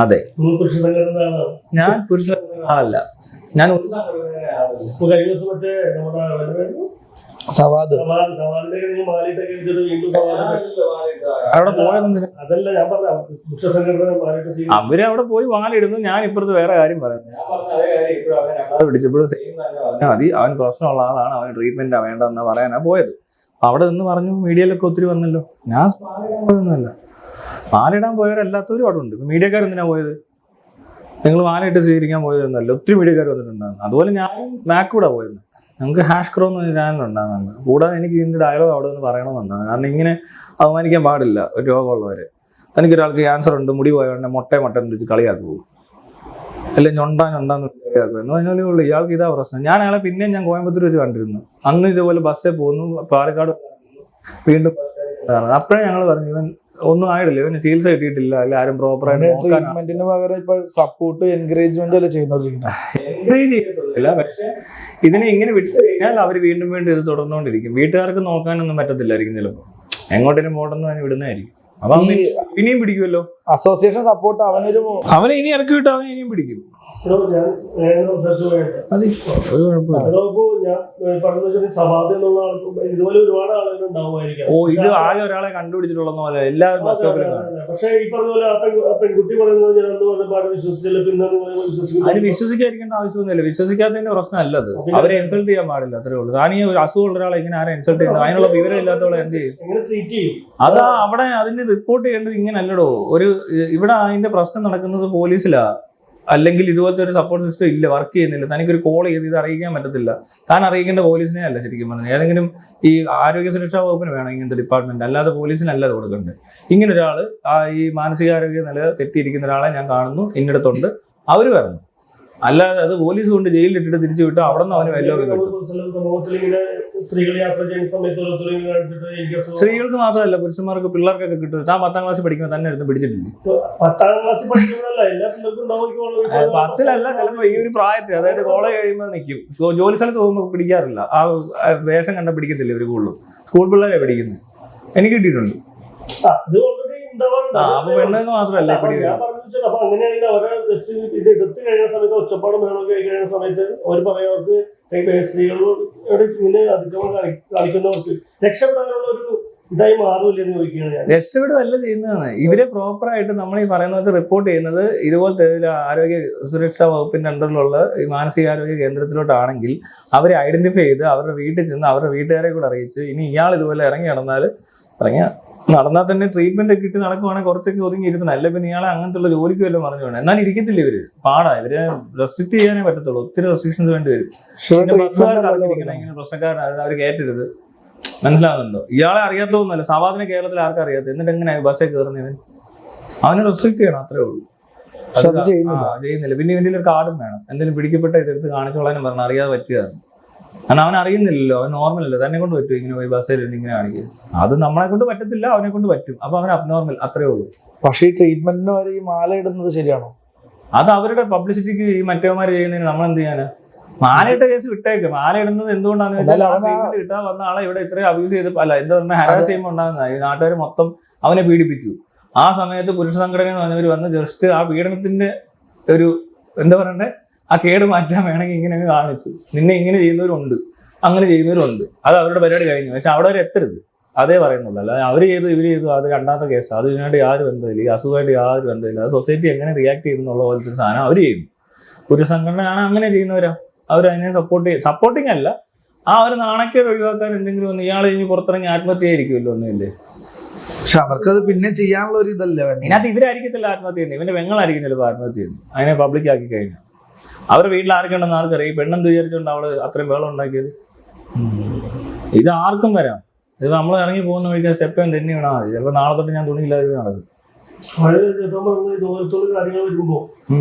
അതെ, ഞാൻ പുരുഷ ആളല്ല, ഞാൻ ഒരു അവിടെ പോയെന്തിന് അവര് അവിടെ പോയി വാലിടുന്നു. ഞാൻ ഇപ്പുറത്ത് വേറെ കാര്യം പറയുന്നത്. ഞാൻ പറഞ്ഞ അതേ കാര്യം ഇപ്പോഴും പിടിച്ചപ്പോഴും മതി, അവൻ പ്രശ്നമുള്ള ആളാണ്, അവന് ട്രീറ്റ്മെന്റാ വേണ്ടെന്നാ പറയാനാ പോയത്. അവിടെ നിന്ന് പറഞ്ഞു, മീഡിയയിലൊക്കെ ഒത്തിരി വന്നല്ലോ. ഞാൻ മാലിടാൻ പോയൊന്നുമല്ല, മാലിടാൻ പോയവരല്ലാത്തവരും അവിടെ ഉണ്ട്. മീഡിയക്കാർ എന്തിനാ പോയത്? നിങ്ങൾ മാലയിട്ട് സ്വീകരിക്കാൻ പോയതെന്നല്ല, ഒത്തിരി മീഡിയക്കാർ വന്നിട്ടുണ്ടായിരുന്നു. അതുപോലെ ഞാൻ മാക്കൂടെ പോയത്. ഞങ്ങൾക്ക് ഹാഷ് ക്രോ എന്ന് ചാനലുണ്ടാകുന്നുണ്ട്. കൂടാതെ എനിക്ക് ഇതിൻ്റെ ഡയലോഗ് അവിടെ നിന്ന് പറയണമെന്നാണ്. കാരണം ഇങ്ങനെ അവമാനിക്കാൻ പാടില്ല ഒരു രോഗമുള്ളവരെ. തനിക്കൊരാൾക്ക് ക്യാൻസർ ഉണ്ട്, മുടി പോയവന്നെ മൊട്ടയെന്ന് വിളിച്ച് കളിയാക്കുമോ, അല്ലെ ഞൊണ്ടാന്ന് കളിയാക്കുമോ എന്ന് പറഞ്ഞാലേ ഉള്ളൂ. ഇയാൾക്ക് ഇതാ പ്രശ്നം. ഞാൻ അയാളെ പിന്നെയും ഞാൻ കോയമ്പത്തൂർ വെച്ച് കണ്ടിരുന്നു. അന്ന് ഇതുപോലെ ബസ്സിൽ പോകുന്നു, പാലക്കാട് വീണ്ടും അപ്പോഴേ ഞങ്ങൾ പറഞ്ഞു, ഇവൻ ഒന്നും ആയിട്ടില്ല, ഇവന് ചികിത്സ കിട്ടിയിട്ടില്ല, അല്ല ആരും പ്രോപ്പറായിട്ട് ട്രീറ്റ്മെന്റിന് പകരം ഇപ്പൊ സപ്പോർട്ട് എൻകറേജ്മെന്റ് അല്ലേ ചെയ്യുന്നോണ്ടിരിക്കുന്നത്. എൻകറേജ് ചെയ്യത്തില്ല, പക്ഷെ ഇതിനെ ഇങ്ങനെ വിട്ടു കഴിഞ്ഞാൽ അവർ വീണ്ടും ഇത് തുടർന്നുകൊണ്ടിരിക്കും. വീട്ടുകാർക്ക് നോക്കാനൊന്നും പറ്റത്തില്ലായിരിക്കും, ചിലപ്പോൾ എങ്ങോട്ടേലും പോട്ടെന്ന് തന്നെ വിടുന്നതായിരിക്കും. അപ്പൊ ഇനിയും പിടിക്കുമല്ലോ. അസോസിയേഷൻ സപ്പോർട്ട് അവനെ ഇനി ഇറക്കി വിട്ട് അവനെ ഇനിയും പിടിക്കും. ഓ, ഇത് ആകെ ഒരാളെ കണ്ടുപിടിച്ചിട്ടുള്ള പോലെ എല്ലാ ബസ് സ്റ്റോപ്പിലും. അതിന് വിശ്വസിക്കാതിരിക്കേണ്ട ആവശ്യമൊന്നുമില്ല. വിശ്വസിക്കാത്തതിന്റെ പ്രശ്നമല്ലത്. അവരെ ഇൻസൾട്ട് ചെയ്യാൻ പാടില്ല, അത്രേ ഉള്ളൂ. താനീ ഒരു അസുഖമുള്ള ഒരാളെ ഇങ്ങനെ ആരെ ഇൻസൾട്ട് ചെയ്യുന്നത്? അതിനുള്ള വിവരം ഇല്ലാത്തവളെ എന്ത് ചെയ്യും? അതാ അവിടെ അതിന് റിപ്പോർട്ട് ചെയ്യേണ്ടത് ഇങ്ങനല്ലടോ. ഇവിടെ അതിന്റെ പ്രശ്നം നടക്കുന്നത് പോലീസിലാ, അല്ലെങ്കിൽ ഇതുപോലത്തെ ഒരു സപ്പോർട്ട് സിസ്റ്റം ഇല്ല, വർക്ക് ചെയ്യുന്നില്ല. തനിക്കൊരു കോൾ ചെയ്ത് ഇത് അറിയിക്കാൻ പറ്റത്തില്ല. താൻ അറിയിക്കേണ്ട പോലീസിനെ അല്ല ശരിക്കും പറഞ്ഞത്. ഏതെങ്കിലും ഈ ആരോഗ്യ സുരക്ഷാ വകുപ്പിന് വേണം ഇങ്ങനത്തെ ഡിപ്പാർട്ട്മെന്റ്, അല്ലാതെ പോലീസിനല്ല അത് കൊടുക്കേണ്ടത്. ഇങ്ങനെ ഒരാൾ ഈ മാനസികാരോഗ്യ നില തെറ്റിയിരിക്കുന്ന ഒരാളെ ഞാൻ കാണുന്നു, ഇന്നിടത്തുണ്ട്, അവര് വരണം. അല്ലാതെ അത് പോലീസ് കൊണ്ട് ജയിലിലിട്ടിട്ട് തിരിച്ചു വിട്ടു അവിടെ നിന്ന് അവന് വല്ലതും കിട്ടും. സ്ത്രീകൾക്ക് മാത്രമല്ല, പുരുഷന്മാർക്ക്, പിള്ളേർക്കൊക്കെ കിട്ടും. താൻ 10ാം ക്ലാസ്സിൽ പഠിക്കുമ്പോൾ തന്നെ എടുത്ത് പിടിച്ചിട്ടില്ലേ? 10-ലല്ല, ചിലപ്പോ ഈ ഒരു പ്രായത്തിൽ, അതായത് കോളേജ് കഴിയുമ്പോൾ നിൽക്കും. ജോലി സ്ഥലത്ത് പോകുമ്പോൾ പിടിക്കാറില്ല. ആ വേഷം കണ്ട പിടിക്കത്തില്ല ഇവര് കൂടുതലും. സ്കൂൾ പിള്ളേരെ പിടിക്കുന്നത് എനിക്ക് കിട്ടിയിട്ടുണ്ട്. അപ്പൊ പെണ്ണുങ്ങൾക്ക് മാത്രമല്ല അങ്ങനെയാണെങ്കിൽ അവരെ ഇത് എതിർത്ത് കഴിയുന്ന സമയത്ത്, ഒച്ചപ്പാടും ബഹളമൊക്കെ കഴിയുന്ന സമയത്ത് അവർ പറയും, അവർക്ക് സ്ത്രീകളോട് ഇങ്ങനെ അതിക്രമം കാണിക്കുന്നവർക്ക് രക്ഷപ്പെടാനുള്ള ഒരു ഇതായി മാറില്ലെന്ന് ചോദിക്കുകയാണ് ഞാൻ. രക്ഷപ്പെടുകയല്ല ചെയ്യുന്നതാണ്. ഇവരെ പ്രോപ്പറായിട്ട് നമ്മൾ ഈ പറയുന്നത് റിപ്പോർട്ട് ചെയ്യുന്നത് ഇതുപോലത്തെ ആരോഗ്യ സുരക്ഷാ വകുപ്പിന്റെ അണ്ടറിലുള്ള ഈ മാനസികാരോഗ്യ കേന്ദ്രത്തിലോട്ടാണെങ്കിൽ അവരെ ഐഡന്റിഫൈ ചെയ്ത് അവരുടെ വീട്ടിൽ ചെന്ന് അവരുടെ വീട്ടുകാരെ കൂടെ അറിയിച്ച്, ഇനി ഇയാൾ ഇതുപോലെ ഇറങ്ങി നടന്നാൽ തന്നെ ട്രീറ്റ്മെന്റ് ഒക്കെ ഇട്ട് നടക്കുവാണെങ്കിൽ കുറച്ചൊക്കെ ഒതുങ്ങി ഇരുത്തണം. അല്ല പിന്നെ ഇയാളെ അങ്ങനത്തെ ഉള്ള ജോലിക്ക് വല്ലതും പറഞ്ഞു വേണം. എന്നാൽ ഇരിക്കത്തില്ല ഇവര്. പാടാ, ഇവരെ റെസ്ട്രിക്ട് ചെയ്യാനേ പറ്റത്തുള്ളൂ. ഒത്തിരി റെസ്ട്രിക്ഷൻസ് വേണ്ടി വരും. ഇങ്ങനെ പ്രശ്നക്കാരൻ അവർ കയറ്റരുത്. മനസ്സിലാവുന്നുണ്ടോ? ഇയാളെ അറിയാത്തതൊന്നുമല്ല, സവാദിനെ കേരളത്തിൽ ആർക്കും അറിയാത്ത, എന്നിട്ട് എങ്ങനെയാ ബസ്സിൽ കയറുന്നവൻ? അവനെ റെസ്ട്രിക്ട് ചെയ്യണം, അത്രേ ഉള്ളൂ. ചെയ്യുന്നില്ല. പിന്നെ ഇവന്റെ ഒരു കാർഡും വേണം. എന്തെങ്കിലും പിടിക്കപ്പെട്ട ഇതെടുത്ത് കാണിച്ചോളാനും പറഞ്ഞു, അറിയാതെ പറ്റിയതാണ്. കാരണം അവൻ അറിയുന്നില്ലല്ലോ, അവൻ നോർമലല്ലോ. തന്നെ കൊണ്ട് പറ്റും ഇങ്ങനെ പോയി ബസ്സിൽ ഇങ്ങനെ കാണിക്കുക. അത് നമ്മളെ കൊണ്ട് പറ്റത്തില്ല, അവനെ കൊണ്ട് പറ്റും. അപ്പൊ അവൻ അബ്നോർമൽ, അത്രേ ഉള്ളൂ. പക്ഷേ ഈ ട്രീറ്റ്മെന്റിന് വരെ ഈ മാല ഇടുന്നത് ശരിയാണോ? അത് അവരുടെ പബ്ലിസിറ്റിക്ക് ഈ മറ്റേമാര് ചെയ്യുന്നതിന് നമ്മൾ എന്ത് ചെയ്യാന്? മാലയിട്ട കേസ് വിട്ടേക്ക്. മാല ഇടുന്നത് എന്തുകൊണ്ടാണെന്ന് വെച്ചാൽ കിട്ടാൻ വന്ന ആളെ ഇവിടെ ഇത്രയും അബ്യൂസ് ചെയ്ത്, അല്ല എന്താ പറഞ്ഞാൽ ഹരാസ് ചെയ്യുമ്പോൾ ഉണ്ടാകുന്ന ഈ നാട്ടുകാർ മൊത്തം അവനെ പീഡിപ്പിച്ചു. ആ സമയത്ത് പുരുഷ സംഘടന എന്ന് പറഞ്ഞവർ വന്ന് ജസ്റ്റ് ആ പീഡനത്തിന്റെ ഒരു എന്താ പറയണ്ടേ, ആ കേട് മാറ്റാൻ വേണമെങ്കിൽ ഇങ്ങനെ കാണിച്ചു. നിന്നെ ഇങ്ങനെ ചെയ്യുന്നവരുണ്ട്, അങ്ങനെ ചെയ്യുന്നവരുണ്ട്. അത് അവരുടെ പരിപാടി കഴിഞ്ഞു. പക്ഷെ അവിടെ അവർ എത്തരുത്, അതേ പറയുന്നുള്ളൂ. അല്ലാതെ അവർ ചെയ്തു ഇവർ ചെയ്തു അത് രണ്ടാമത്തെ കേസ്. അത് ഇതിനായിട്ട് യാതൊരു ബന്ധമില്ല, ഈ അസുഖമായിട്ട് യാതൊരു ബന്ധമില്ല. അത് സൊസൈറ്റി എങ്ങനെ റിയാക്ട് ചെയ്യുന്നുള്ള പോലത്തെ സാധനം അവർ ചെയ്യുന്നു. പുരുഷ സംഘടനയാണ് അങ്ങനെ ചെയ്യുന്നവരാ. അവരതിനെ സപ്പോർട്ടിങ് അല്ല, ആ ഒരു നാണക്കേട് ഒഴിവാക്കാൻ എന്തെങ്കിലും ഒന്ന്. ഇയാൾ ഇനി പുറത്തിറങ്ങി ആത്മഹത്യ ആയിരിക്കുമല്ലോ, ഒന്നുമില്ലേ? പക്ഷെ അവർക്കത് പിന്നെ ചെയ്യാനുള്ള ഒരു ഇതല്ല. ഇതിനകത്ത് ഇവരായിരിക്കത്തില്ല ആത്മഹത്യ ചെയ്യുന്നത്, ഇവന്റെ പെങ്ങളായിരിക്കും ചിലപ്പോൾ ആത്മഹത്യ ചെയ്യുന്നത്. അതിനെ പബ്ലിക് ആക്കി കഴിഞ്ഞാൽ അവരുടെ വീട്ടിൽ ആരൊക്കെ ഉണ്ടെന്ന് ആർക്കറിയാം. ഈ പെണ്ണെന്ത് വിചാരിച്ചുകൊണ്ട് അവള് അത്രയും ബഹളം ഉണ്ടാക്കിയത്? ഇത് ആർക്കും വരാം. ഇത് നമ്മൾ ഇറങ്ങി പോകുന്ന വഴിക്കാൻ സ്റ്റെപ്പ് തന്നെ വീണാൽ മതി. ചിലപ്പോൾ നാളെ തൊട്ട് ഞാൻ തുണിയില്ലാതെ നടക്കും. ഇതുപോലത്തുള്ള കാര്യങ്ങൾ വരുമ്പോൾ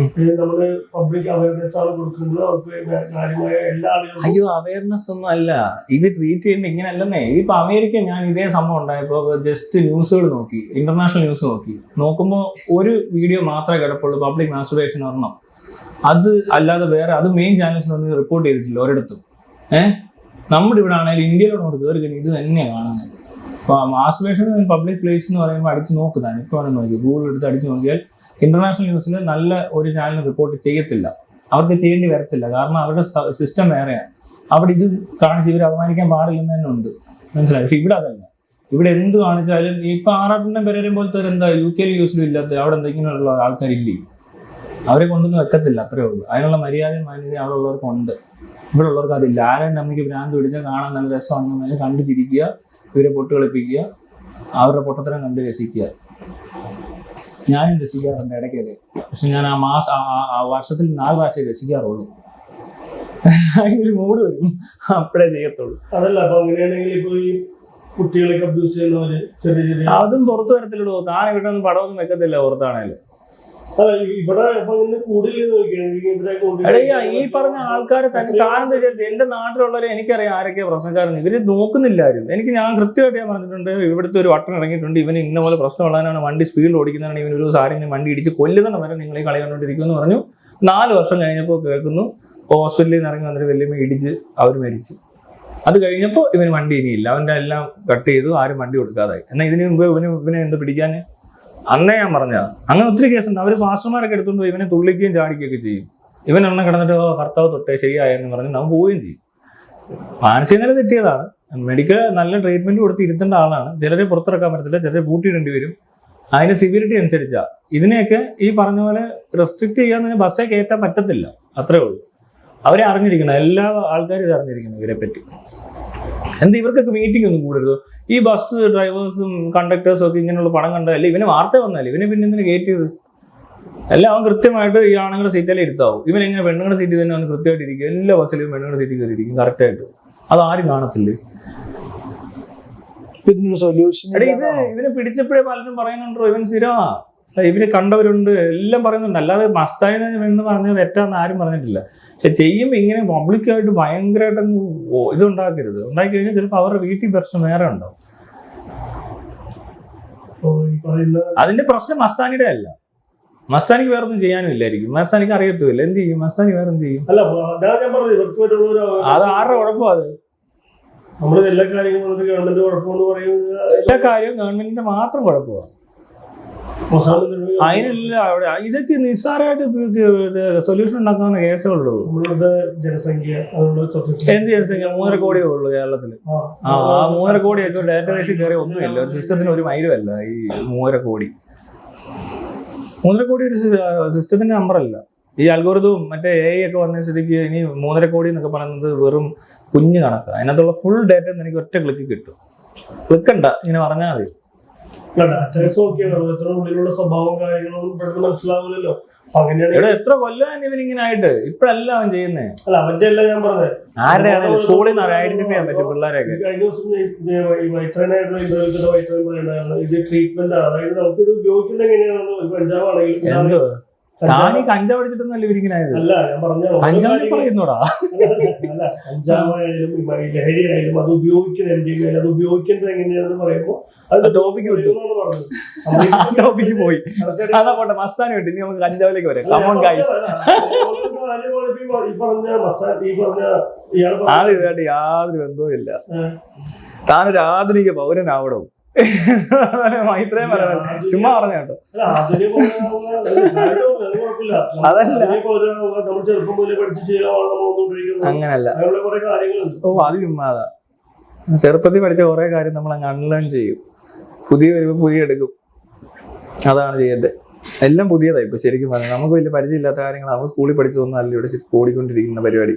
നമ്മള് പബ്ലിക് അവയർനെസ് ആണ് കൊടുക്കുന്നത്. അവർക്ക് കാര്യമായ എല്ലാ ആളുകളും അയ്യോ അവയർനെസ് ഒന്നും അല്ല, ഇത് ട്രീറ്റ് ചെയ്യേണ്ട ഇങ്ങനെ അല്ലെന്നേ. ഇപ്പൊ അമേരിക്ക ഞാൻ ഇതേ സംഭവം ഉണ്ടായപ്പോ ജസ്റ്റ് ന്യൂസുകൾ നോക്കി, ഇന്റർനാഷണൽ ന്യൂസ് നോക്കുമ്പോൾ ഒരു വീഡിയോ മാത്രമേ കിടപ്പുള്ളൂ, പബ്ലിക് മാസ്റ്റുർബേഷൻ ഒരെണ്ണം. അത് അല്ലാതെ വേറെ അത് മെയിൻ ചാനൽസിനൊന്നും റിപ്പോർട്ട് ചെയ്തിട്ടില്ല ഒരിടത്തും. നമ്മുടെ ഇവിടെ ആണെങ്കിലും ഇന്ത്യയിലോട്ട് കയറി കഴിഞ്ഞാൽ ഇത് തന്നെയാണ് കാണുന്നത്. മാസ്റ്റുർബേഷൻ ഇൻ പബ്ലിക് പ്ലേസ് എന്ന് പറയുമ്പോൾ അടിച്ച് നോക്കുന്നതാണ്. ഇപ്പോൾ വേണമെങ്കിൽ നോക്കി ഗൂഗിൾ എടുത്ത് അടിച്ച് നോക്കിയാൽ ഇന്റർനാഷണൽ ന്യൂസിൽ നല്ല ഒരു ചാനൽ റിപ്പോർട്ട് ചെയ്യത്തില്ല, അവർക്ക് ചെയ്യേണ്ടി വരത്തില്ല. കാരണം അവരുടെ സിസ്റ്റം വേറെയാണ്. അവിടെ ഇത് കാണിച്ച് ഇവർ അപമാനിക്കാൻ പാടില്ലെന്ന് തന്നെ ഉണ്ട്, മനസ്സിലായി. പക്ഷെ ഇവിടെ അതല്ല. ഇവിടെ എന്ത് കാണിച്ചാലും ഇപ്പൊ ആറാട്ടിന്റെ പെരേരം പോലത്തെ എന്താ UK യൂസിലും ഇല്ലാത്ത അവിടെ എന്തെങ്കിലുമുള്ള ആൾക്കാരില്ലേ, അവരെ കൊണ്ടൊന്നും വെക്കത്തില്ല, അത്രേ ഉള്ളൂ. അതിനുള്ള മര്യാദയും മാന്യതയും അവിടെ ഉള്ളവർക്കുണ്ട്, ഇവിടെ ഉള്ളവർക്ക് അതില്ല. ആരും നമുക്ക് ഭ്രാന്ത് പിടിച്ചാൽ കാണാൻ നല്ല രസമാണെന്ന് കണ്ടു ചിരിക്കുക, ഇവരെ പൊട്ട് കളിപ്പിക്കുക, അവരുടെ പൊട്ടത്തരം കണ്ട് രസിക്കുക. ഞാനും രസിക്കാറുണ്ട് ഇടയ്ക്കൊക്കെ. പക്ഷെ ഞാൻ ആ വർഷത്തിൽ 4 പ്രാവശ്യം രസിക്കാറുള്ളൂ. അതിനൊരു മൂഡ് വരും, അപ്പോഴേ ചെയ്യത്തുള്ളൂ. അതല്ല, അപ്പൊ അങ്ങനെയാണെങ്കിൽ ഇപ്പൊ ഈ കുട്ടികളൊക്കെ അബ്യൂസ് ചെയ്യുന്നവര് ചെറിയ ചെറിയ അതും പുറത്തു വരത്തില്ലടോ. താൻ ഇവിടെ ഒന്നും പടമൊന്നും വെക്കത്തില്ല പുറത്താണേലും. ഇവിടെ കൂടുതൽ ഈ പറഞ്ഞ ആൾക്കാരെ തന്നെ താനെന്ന് വിചാരിച്ചു. എന്റെ നാട്ടിലുള്ളവരെ എനിക്കറിയാം ആരൊക്കെ പ്രശ്നക്കാരെന്ന്. ഇവര് നോക്കുന്നില്ലാരും. ഞാൻ കൃത്യമായിട്ട് ഞാൻ പറഞ്ഞിട്ടുണ്ട്, ഇവിടുത്തെ ഒരു വട്ടം ഇറങ്ങിയിട്ടുണ്ട്, ഇവന് ഇന്ന പോലെ പ്രശ്നമുള്ളതിനാണ് വണ്ടി സ്പീഡിൽ ഓടിക്കുന്നതാണ്, ഇവന് ഒരു സാരിങ്ങനെ വണ്ടി ഇടിച്ച് കൊല്ലുന്ന വരെ നിങ്ങൾ ഈ കളി കണ്ടുകൊണ്ടിരിക്കുമെന്ന് പറഞ്ഞു. 4 വർഷം കഴിഞ്ഞപ്പോൾ കേൾക്കുന്നു ഹോസ്പിറ്റലിൽ നിന്ന് ഇറങ്ങി വന്നിട്ട് വലിയ ഇടിച്ച് അവർ മരിച്ചു. അത് കഴിഞ്ഞപ്പോൾ ഇവന് വണ്ടി ഇനിയില്ല, അവൻ്റെ എല്ലാം കട്ട് ചെയ്തു, ആരും വണ്ടി കൊടുക്കാതായി. എന്നാൽ ഇതിന് മുമ്പ് ഇവനെ എന്ത് പിടിക്കാൻ അന്നേ ഞാൻ പറഞ്ഞതാ. അങ്ങനെ ഒത്തിരി കേസുണ്ട്. അവർ പാസ്റ്റർമാരൊക്കെ എടുത്തുകൊണ്ട് ഇവനെ തുള്ളിക്കുകയും ചാടിക്കുകയൊക്കെ ചെയ്യും. ഇവൻ എണ്ണം കിടന്നിട്ട് ഭർത്താവ് തൊട്ടേ ശരിയായെന്ന് പറഞ്ഞ് നമ്മൾ പോവുകയും ചെയ്യും. മാനസിക നില തെറ്റിയതാണ്. മെഡിക്കൽ നല്ല ട്രീറ്റ്മെന്റ് കൊടുത്ത് ഇരുത്തേണ്ട ആളാണ്. ചിലരെ പുറത്തിറക്കാൻ പറ്റത്തില്ല, ചിലരെ പൂട്ടിയിടേണ്ടി വരും. അതിന്റെ സിവിയറിറ്റി അനുസരിച്ചാ. ഇതിനെയൊക്കെ ഈ പറഞ്ഞ പോലെ റെസ്ട്രിക്ട് ചെയ്യാൻ ബസ്സേ കയറ്റാൻ പറ്റത്തില്ല, അത്രേ ഉള്ളൂ. അവരെ അറിഞ്ഞിരിക്കണം, എല്ലാ ആൾക്കാരും ഇത് അറിഞ്ഞിരിക്കണം ഇവരെ പറ്റി. എന്താ ഇവർക്കൊക്കെ മീറ്റിംഗ് ഒന്നും കൂടരുത്. ഈ ബസ് ഡ്രൈവേഴ്സും കണ്ടക്ടേഴ്സും ഒക്കെ ഇങ്ങനെയുള്ള പണം കണ്ടതല്ലേ, ഇവന് വാർത്ത വന്നാലേ ഇവനെ പിന്നെ എന്തിനു കയറ്റിയത്? എല്ലാം അവൻ കൃത്യമായിട്ട് ഈ ആണുങ്ങളുടെ സീറ്റിലേ ഇരുത്താവും. ഇവൻ എങ്ങനെ പെണ്ണുങ്ങളുടെ സീറ്റിൽ തന്നെ അവന് കൃത്യമായിട്ട് ഇരിക്കും. എല്ലാ ബസ്സിലും പെണ്ണുങ്ങളുടെ സീറ്റിൽ കയറിയിരിക്കും കറക്റ്റായിട്ട്. അതാരും കാണത്തില്ലേ? സൊല്യൂഷൻ ഇവനെ പിടിച്ചപ്പോഴേ പലരും പറയുന്നുണ്ടോ ഇവൻ സ്ഥിരമാ, ഇവര് കണ്ടവരുണ്ട്, എല്ലാം പറയുന്നുണ്ട്. അല്ലാതെ മസ്താനി എന്ന് പറഞ്ഞത് തെറ്റാന്ന് ആരും പറഞ്ഞിട്ടില്ല. പക്ഷെ ചെയ്യുമ്പോൾ ഇങ്ങനെ പബ്ലിക്കായിട്ട് ഭയങ്കരമായിട്ട് ഇതുണ്ടാക്കരുത്. ഉണ്ടാക്കി കഴിഞ്ഞാൽ ചിലപ്പോൾ അവരുടെ വീട്ടിൽ പ്രശ്നം വേറെ ഉണ്ടാവും. അതിന്റെ പ്രശ്നം മസ്താനിയുടെ അല്ല. മസ്താനിക്ക് വേറെ ഒന്നും ചെയ്യാനും ഇല്ലായിരിക്കും. മസ്താനിക്ക് അറിയത്തുമില്ല എന്ത് ചെയ്യും. മസ്താനി വേറെ എന്ത് ചെയ്യും? അത് ആരുടെ കുഴപ്പമാണ്? അത് എല്ലാ കാര്യവും ഗവൺമെന്റ് കുഴപ്പമെന്ന് പറയുന്നത് എല്ലാ കാര്യവും ഗവൺമെന്റിന്റെ മാത്രം കുഴപ്പമാണ്. അതിനല്ല അവിടെ ഇതൊക്കെ നിസ്സാരമായിട്ട് സൊല്യൂഷൻ ഉണ്ടാക്കാവുന്ന കേസേ ഉള്ളൂ. ജനസംഖ്യ എന്ത് ജനസംഖ്യ? 3.5 കോടിയേ ഉള്ളൂ കേരളത്തിൽ. ആ 3.5 കോടി ഏറ്റവും ഡാറ്റാബേസിൽ കയറി ഒന്നുമില്ല. ഒരു സിസ്റ്റത്തിന് ഒരു മൈലുമല്ല ഈ 3.5 കോടി. 3.5 കോടി ഒരു സിസ്റ്റത്തിന്റെ നമ്പറല്ല. ഈ അൽഗോരിതവും മറ്റേ AI ഒക്കെ വന്ന സ്ഥിതിക്ക് ഇനി 3.5 കോടി എന്നൊക്കെ പറയുന്നത് വെറും കുഞ്ഞു കണക്കാണ്. അതിനകത്തുള്ള ഫുൾ ഡാറ്റ എനിക്ക് ഒറ്റ ക്ലിക്ക് കിട്ടും. ക്ലിക്കണ്ട, ഇങ്ങനെ പറഞ്ഞാൽ മതി. ഉള്ളിലുള്ള സ്വഭാവം കാര്യങ്ങളൊന്നും പെട്ടെന്ന് മനസ്സിലാവില്ലല്ലോ. ഇവിടെ എത്ര കൊല്ലം ഇവനിങ്ങനെ ആയിട്ട് ഇപ്പഴല്ല അവൻ ചെയ്യുന്നേ. അല്ല അവന്റെ അല്ല ഞാൻ പറഞ്ഞത്, ആരുടെയാണ് സ്കൂളിൽ നിന്ന് ഐഡന്റിഫൈ ചെയ്യാൻ പറ്റും പിള്ളേരെയൊക്കെ. കഴിഞ്ഞ ദിവസം വൈത്രനായിട്ടുള്ള ഇത് ട്രീറ്റ്മെന്റ് ആണ്. അതായത് നമുക്ക് ഇത് ഉപയോഗിക്കുന്നത് എങ്ങനെയാണെന്ന് ഒരു പഞ്ചാബാണെങ്കിൽ എന്തോ താനീ കഞ്ചാവ് അടിച്ചിട്ടൊന്നല്ല ഇവരിങ്ങനെ ആയത്. അല്ല ഞാൻ പറഞ്ഞ കഞ്ചാവ് പറയുന്നോടാ. അല്ല കഞ്ചാവായാലും ലഹരി ആയാലും അത് ഉപയോഗിക്കുന്നത് എന്തെങ്കിലും അത് ഉപയോഗിക്കുന്നത് എങ്ങനെയാണെന്ന് പറയുമ്പോൾ ടോപ്പിക്ക് വിട്ടു, ടോപ്പിക്ക് പോയി. അതാ പോട്ടെ, മസ്താനി വിട്ടു. ഇനി നമുക്ക് കഞ്ചാവിലേക്ക് വരാം. ആള് ഇതായിട്ട് യാതൊരു ബന്ധവും ഇല്ല. താനൊരു ആധുനിക പൗരനാവണം. ഇത്രയും പറയാൻ ചുമ്മാ പറഞ്ഞ കേട്ടോ. അതല്ല, അങ്ങനല്ല. ഓ അത് ചുമ്മാതാ. ചെറുപ്പത്തിൽ പഠിച്ച കുറെ കാര്യം നമ്മൾ അങ്ങ് അൺലേൺ ചെയ്യും. പുതിയ വരുമ്പോൾ പുതിയ എടുക്കും. അതാണ് ചെയ്യേണ്ടത്. എല്ലാം പുതിയതായി ഇപ്പൊ ശരിക്കും പറഞ്ഞാൽ. നമുക്ക് വലിയ പരിചയമില്ലാത്ത കാര്യങ്ങൾ നമ്മൾ സ്കൂളിൽ പഠിച്ചതൊന്നും അല്ല ഇവിടെ ഓടിക്കൊണ്ടിരിക്കുന്ന പരിപാടി.